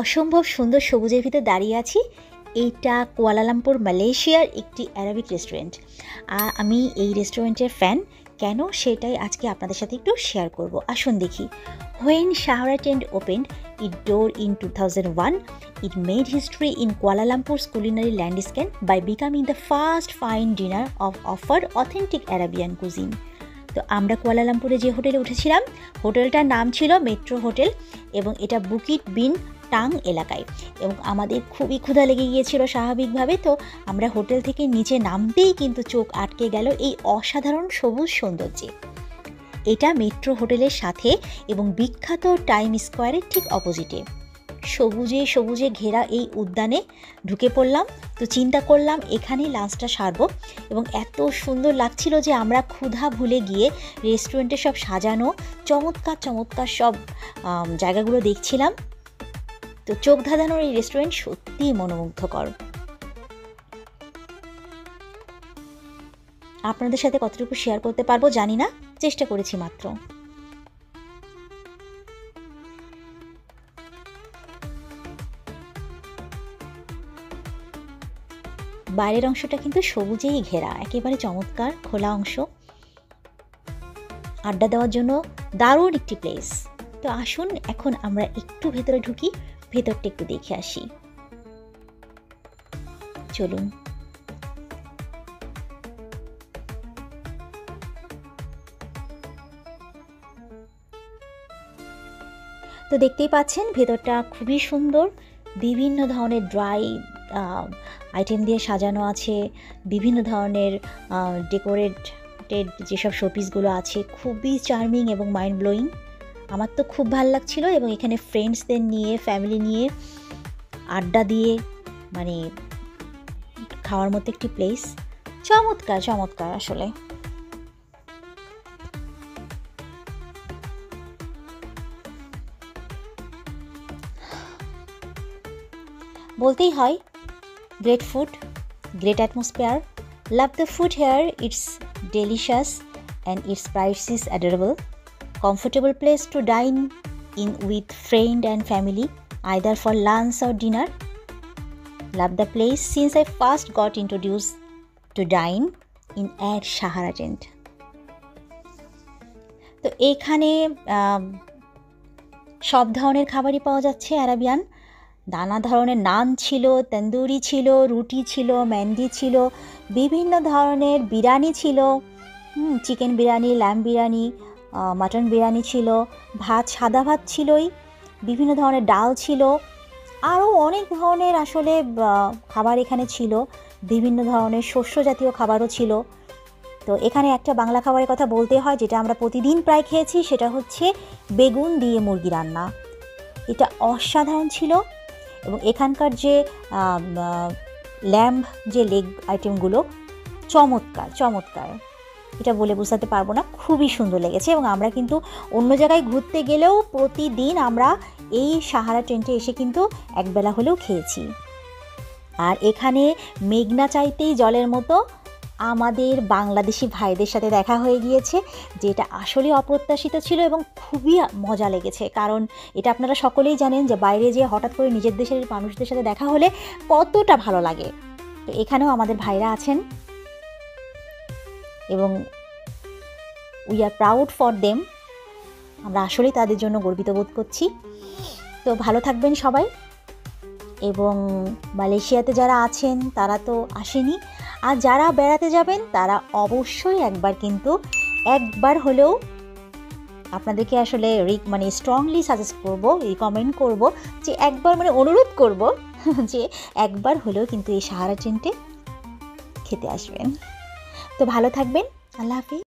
অসম্ভব সুন্দর সবুজের ভিতরে দাঁড়িয়ে আছি। এইটা কুয়ালালামপুর মালয়েশিয়ার একটি অ্যারাবিক রেস্টুরেন্ট। আমি এই রেস্টুরেন্টের ফ্যান। কেন সেটাই আজকে আপনাদের সাথে একটু শেয়ার করব। আসুন দেখি। When Shahara Tent opened its door in 2001, it made history in Kuala Lumpur's culinary landscape by becoming the first fine dinner offered authentic Arabian cuisine. তো আমরা কুয়ালালামপুরে যে হোটেলে উঠেছিলাম, হোটেলটার নাম ছিল মেট্রো হোটেল এবং এটা বুকিট বিন টাং এলাকায়। এবং আমাদের খুবই ক্ষুধা লেগে গিয়েছিল স্বাভাবিকভাবে। তো আমরা হোটেল থেকে নিচে নামতেই কিন্তু চোখ আটকে গেল এই অসাধারণ সবুজ সৌন্দর্যে। এটা মেট্রো হোটেলের সাথে এবং বিখ্যাত টাইম স্কোয়ারের ঠিক অপোজিটে সবুজে সবুজে ঘেরা এই উদ্যানে ঢুকে পড়লাম। তো চিন্তা করলাম এখানেই লাঞ্চটা সারবো এবং এত সুন্দর লাগছিল যে আমরা ক্ষুধা ভুলে গিয়ে রেস্টুরেন্টে সব সাজানো চমৎকার চমৎকার সব জায়গাগুলো দেখছিলাম। তো চোখ ধাঁধানোর এই রেস্টুরেন্ট সত্যিই মনোমুগ্ধকর। আপনাদের সাথে কতটুকু শেয়ার করতে পারবো জানি না, চেষ্টা করেছি মাত্র। বাইরের অংশটা কিন্তু সবুজেই ঘেরা, একেবারে চমৎকার খোলা অংশ। আড্ডা দেওয়ার জন্য দারুণ একটি প্লেস। তো আসুন এখন আমরা একটু ভেতরে ঢুকি, ভেতরটা একটু দেখে আসি। চলুন। তো দেখতেই পাচ্ছেন ভেতরটা খুবই সুন্দর, বিভিন্ন ধরনের ড্রাই আইটেম দিয়ে সাজানো আছে, বিভিন্ন ধরনের ডেকোরেটেড যেসব শোপিসগুলো আছে খুবই চার্মিং এবং মাইন্ড ব্লোয়িং। আমার তো খুব ভালো লাগছিল এবং এখানে ফ্রেন্ডসদের নিয়ে ফ্যামিলি নিয়ে আড্ডা দিয়ে মানে খাওয়ার মতো একটি প্লেস। চমৎকার চমৎকার আসলে। বলতেই হয় great food, great atmosphere, love the food here, it's delicious and it's price is adorable, comfortable place to dine in with friend and family either for lunch or dinner. Love the place since I first got introduced to dine in at Sahara tent. তো এইখানে সব ধরনের খাবারই পাওয়া যাচ্ছে Arabian. নানা ধরনের নান ছিল, তন্দুরি ছিল, রুটি ছিল, ম্যান্ডি ছিল, বিভিন্ন ধরনের বিরিয়ানি ছিল, chicken biryani, lamb biryani, mutton biryani ছিল, ভাত, সাদা ভাত ছিলই, বিভিন্ন ধরনের ডাল ছিল, আরও অনেক ধরনের আসলে খাবার এখানে ছিল, বিভিন্ন ধরনের শস্য জাতীয় খাবারও ছিল। তো এখানে একটা বাংলা খাবারের কথা বলতে হয় যেটা আমরা প্রতিদিন প্রায় খেয়েছি, সেটা হচ্ছে বেগুন দিয়ে মুরগি রান্না। এটা অসাধারণ ছিল এবং এখানকার যে ল্যাম্ব যে লেগ আইটেমগুলো চমৎকার চমৎকার, এটা বলে বোঝাতে পারবো না, খুবই সুন্দর লেগেছে। এবং আমরা কিন্তু অন্য জায়গায় ঘুরতে গেলেও প্রতিদিন আমরা এই সাহারা টেন্টে এসে কিন্তু একবেলা হলেও খেয়েছি। আর এখানে মেঘনা চাইতেই জলের মতো আমাদের বাংলাদেশি ভাইদের সাথে দেখা হয়ে গিয়েছে, যেটা আসলে অপ্রত্যাশিত ছিল এবং খুবই মজা লেগেছে। কারণ এটা আপনারা সকলেই জানেন যে বাইরে যেয়ে হঠাৎ করে নিজের দেশের মানুষদের সাথে দেখা হলে কতটা ভালো লাগে। তো এখানেও আমাদের ভাইরা আছেন এবং we are proud for them. আমরা আসলেই তাদের জন্য গর্বিত বোধ করছি। তো ভালো থাকবেন সবাই। এবং মালয়েশিয়াতে যারা আছেন তারা তো আসেনি, আর যারা বেড়াতে যাবেন তারা অবশ্যই একবার হলেও আপনাদেরকে আসলে স্ট্রংলি সাজেস্ট করব, রিকমেন্ড করব যে একবার অনুরোধ করব যে একবার হলেও কিন্তু এই সাহারা টেন্টে খেতে আসবেন। তো ভালো থাকবেন। আল্লাহ হাফিজ।